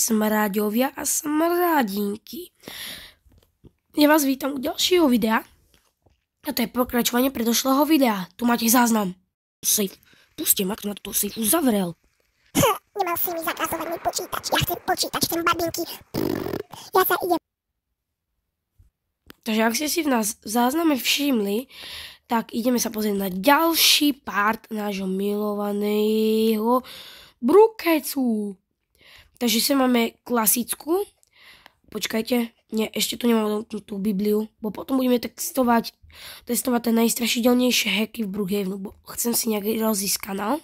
smraďovia a smradinky. Ja vás vítam u ďalšieho videa. A to je pokračovanie predošlého videa. Tu máte záznam. Safe. Puste ma, kto na tú safe uzavrel. Nemal si mi zakazovať môj počítač. Ja chcem počítač, chcem babinky. Ja sa idem. Takže ak ste si v nás zázname všimli, tak ideme sa pozrieť na ďalší part nášho milovaného brukecu. Takže sem máme klasickú. Počkajte, nie, ešte tu nemám tú Bibliu, bo potom budeme testovať tie najstrašidelnejšie hacky v Brookhavenu, bo chcem si nejak rozísť kanál.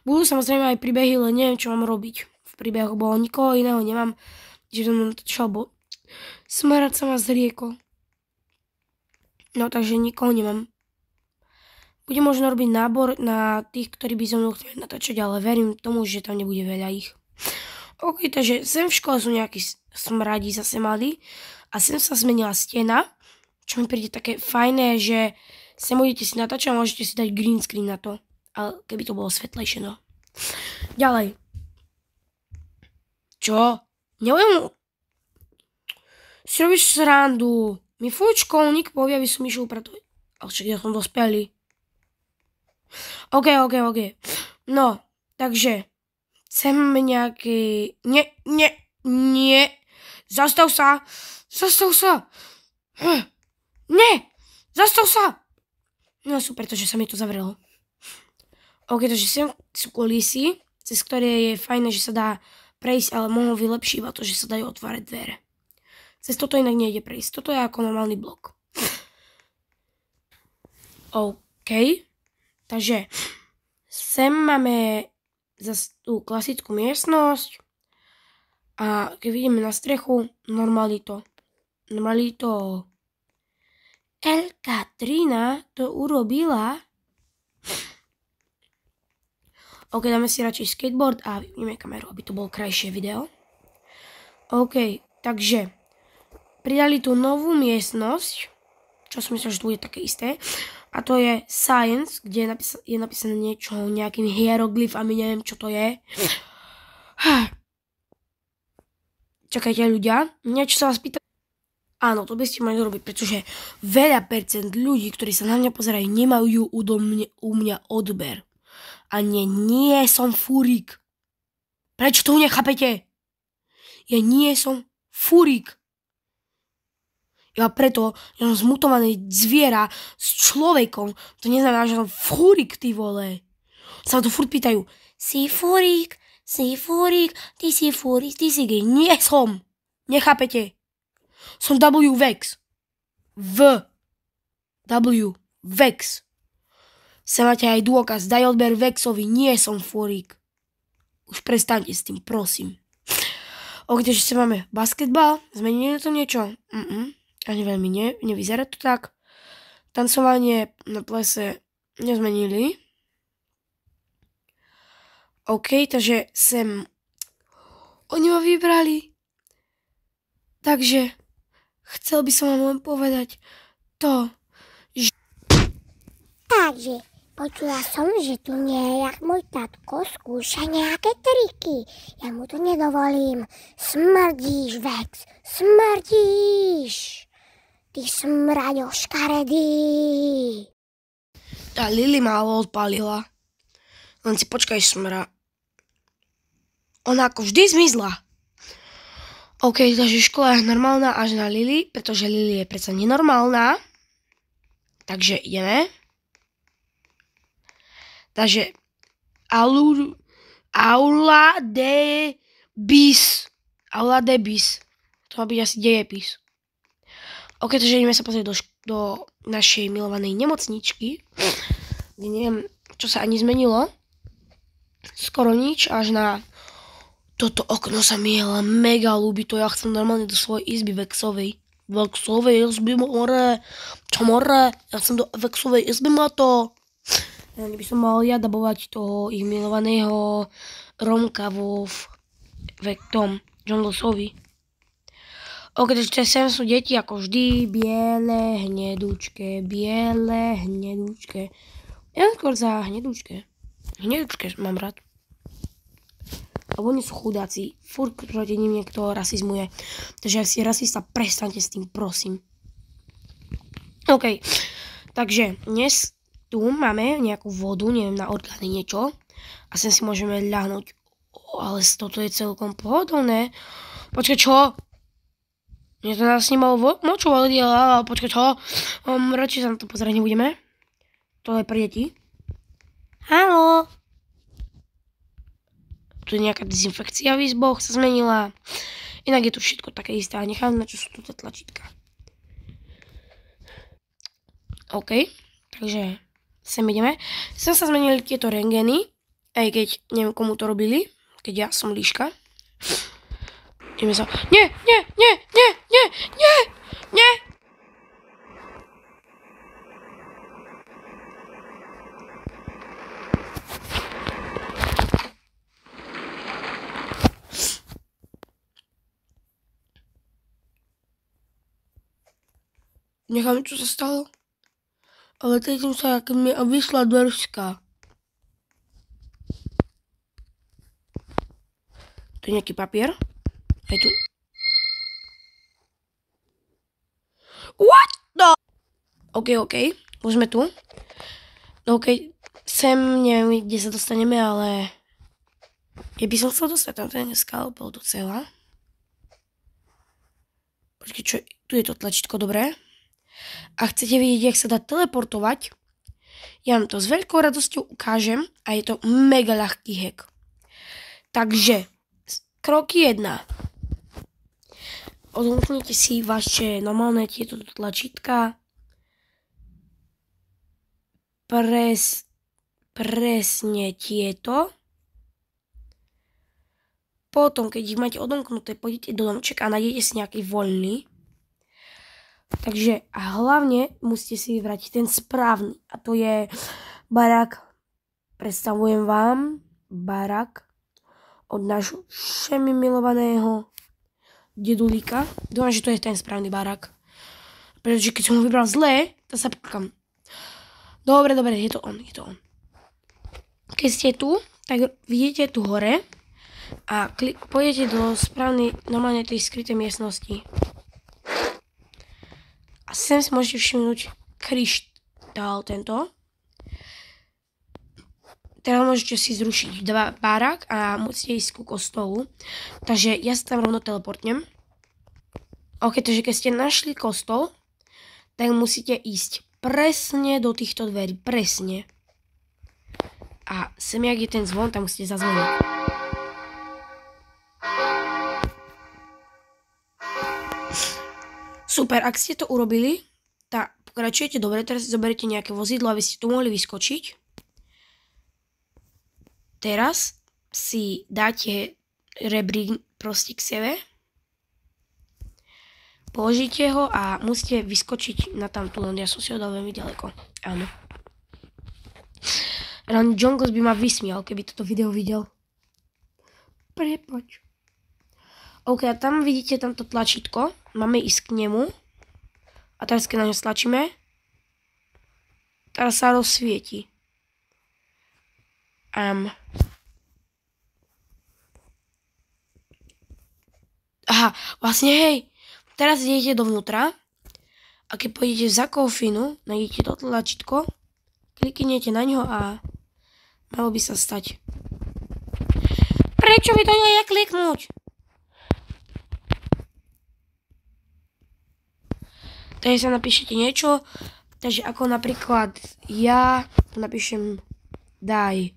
Budú samozrejme aj príbehy, len neviem, čo mám robiť v príbehoch, bo nikoho iného nemám, že som natočal, bo smrad sa ma zriekol. No, takže nikoho nemám. Budem možno robiť nábor na tých, ktorí by so mnou chceli natáčať, ale verím tomu, že tam nebude veľa ich. OK, takže sem v škole sú nejakí smradí zase mali a sem sa zmenila stena, čo mi príde také fajné, že sem budete si natáčať a môžete si dať green screen na to. Ale keby to bolo svetlejšie, no. Ďalej. Čo? Neviem. Si robíš srandu. Mi furt školník povie, aby som išiel preto. Ale však ja som dospelý. OK. No, takže chcem nejaký... Nie. Zastav sa. Nie. Zastav sa. No super, takže sa mi to zavrelo. OK, takže sem sú kulisy, cez ktoré je fajné, že sa dá prejsť, ale mohlo vylepšiť iba to, že sa dajú otvárať dvere. Cez toto inak nejde prejsť. Toto je ako normálny blok. OK. Takže sem máme zase tú klasickú miestnosť a keď vidíme na strechu, normalito. Katrina to urobila. OK, dáme si radšej skateboard a vypneme kameru, aby to bolo krajšie video. OK, takže pridali tú novú miestnosť, čo som myslel, že to bude také isté. A to je Science, kde je napísané niečo nejakým hieroglyfami, neviem čo to je. Čakajte ľudia, niečo sa vás pýta. Áno, to by ste mali robiť, pretože veľa percent ľudí, ktorí sa na mňa pozerajú, nemajú u mňa odber. A nie som fúrik. Prečo to nechápete? Ja nie som fúrik. Ja preto, že som zmutované zviera s človekom, to neznamená, že som fúrik, ty vole. Sa ma to furt pýtajú, si fúrik, ty si fúrik, ty si gej. Nie som. Nechápete? Som W-Vex. W-Vex. Sa máte aj dôkaz, daj odber Vexovi, nie som fúrik. Už prestaňte s tým, prosím. OK, takže sa máme basketbal, zmenili to niečo? Ani veľmi nevyzerá to tak. Tancovanie na plese nezmenili. OK, takže sem oni ma vybrali. Takže chcel by som vám len povedať to, že... Takže počula som, že tu nejak môj tatko skúša nejaké triky. Ja mu to nedovolím. Smrdíš, Vex. Smrdíš. Ty smraďo škaredý. Tá Lily málo odpálila. Len si počkaj, smra. Ona ako vždy zmizla. OK, takže škola je normálna až na Lily, pretože Lily je predsa nenormálna. Takže ideme. Takže Aula de bis. Aula de bis. To má byť asi dejepis. OK, takže ideme sa pozrieť do našej milovanej nemocničky. Kde neviem, čo sa ani zmenilo. Skoro nič, až na toto okno sa mi ale mega ľúbi. To ja chcem normálne do svojej izby Vexovej. Vexovej izby more. Čo more? Ja chcem do Vexovej izby ma to. Ja by som mal ja dabovať toho ich milovaného Romka v tom Junglesovi. OK, takže sem sú deti ako vždy, biele, hnedúčke. Ja skôr za hnedúčke. Hnedúčke mám rád. Lebo oni sú chudáci. Furt proti nim niekto rasizmuje. Takže ak si rasista, prestaňte s tým, prosím. OK. Takže dnes tu máme nejakú vodu, neviem, na orgány niečo. A sem si môžeme ľahnúť. Ale toto je celkom pohodlné. Počkaj, čo? Mne to nás nemalo moču, ale počkaj, čo? Radšej sa na to pozerať nebudeme. To je pre deti. Haló? Tu je nejaká dezinfekcia v izboch, sa zmenila. Inak je tu všetko také isté a nechám, na čo sú tu tie tlačítka. OK, takže sem ideme. Sem sa zmenili tieto rentgeny, aj keď neviem, komu to robili, keď ja som líška. Ideme sa... Nie! Nechám, čo sa stalo. Ale cítim sa, ako mi vyšla dĺžka. Tu je nejaký papier. Aj tu. What the... OK. Už sme tu. OK. Sem neviem, kde sa dostaneme, ale... Ja by som chcel dostať tam ten skalpel docela. Počkej, čo... Tu je to tlačítko, dobré. A chcete vidieť, jak sa dá teleportovať? Ja vám to s veľkou radosťou ukážem a je to mega ľahký hack. Takže, krok 1. Odlúknite si vaše normálne tieto tlačítka. Presne tieto. Potom, keď ich máte odomknuté, pôjdete do domčeka a nájdete si nejaký voľný. Takže a hlavne musíte si vybrať ten správny. A to je barák. Predstavujem vám barák od nášho všemi milovaného dedulíka. Dúfam, že to je ten správny barák. Pretože keď som ho vybral zlé, to sa pokám. Dobre, je to on. Keď ste tu, tak vidíte tu hore a pôjdete do správnej, normálne tej skrytej miestnosti. A sem si môžete všimnúť kryštál tento. Teraz môžete si zrušiť barák a musíte ísť ku kostolu. Takže ja sa tam rovno teleportnem. OK, takže keď ste našli kostol, tak musíte ísť presne do týchto dverí. Presne. A sem, jak je ten zvon, tam musíte zazvoniť. Super, ak ste to urobili, tak pokračujete dobre, teraz si zoberiete nejaké vozidlo, aby ste tu mohli vyskočiť. Teraz si dáte rebrík proste k sebe, položíte ho a musíte vyskočiť na tamtu, len ja som si ho dal veľmi ďaleko. Áno. Ran Jongos by ma vysmial, keby toto video videl. Prepač. OK, a tam vidíte tamto tlačítko. Máme ísť k nemu. A teraz, keď na ňo stlačíme, teraz sa rozsvieti. Aha, vlastne hej. Teraz idete dovnútra. A keď pôjdete za kofinu, nájdete to tlačítko, kliknete na ňo a malo by sa stať. Prečo mi to nejde kliknúť? Takže sa napíšete niečo, takže ako napríklad ja napíšem daj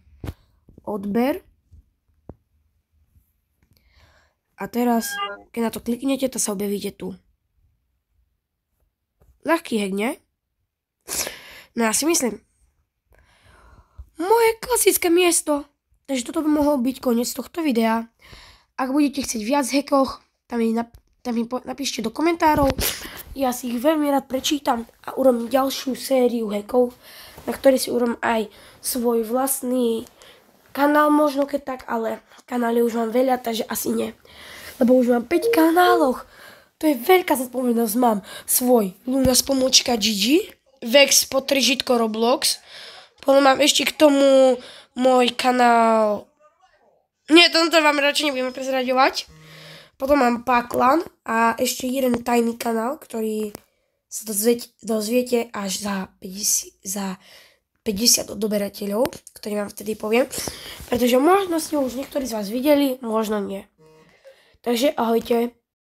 odber. A teraz, keď na to kliknete, to sa objavíte tu. Ľahký hack, nie? No ja si myslím. Moje klasické miesto. Takže toto by mohol byť koniec tohto videa. Ak budete chcieť viac hackoch, tam mi napíšte do komentárov. Ja si ich veľmi rád prečítam a urobím ďalšiu sériu hackov, na ktorej si urobím aj svoj vlastný kanál, možno keď tak, ale kanály už mám veľa, takže asi nie. Lebo už mám 5 kanálov. To je veľká zodpovednosť. Mám svoj Luna Spomočka GG, Vex Potržitko Roblox, potom mám ešte k tomu môj kanál Nie, toto vám radšej nebudeme prezraďovať. Potom mám Paklan a ešte jeden tajný kanál, ktorý sa dozviete až za 50 odoberateľov, ktorý vám vtedy poviem. Pretože možno ste už niektorí z vás videli, možno nie. Takže ahojte.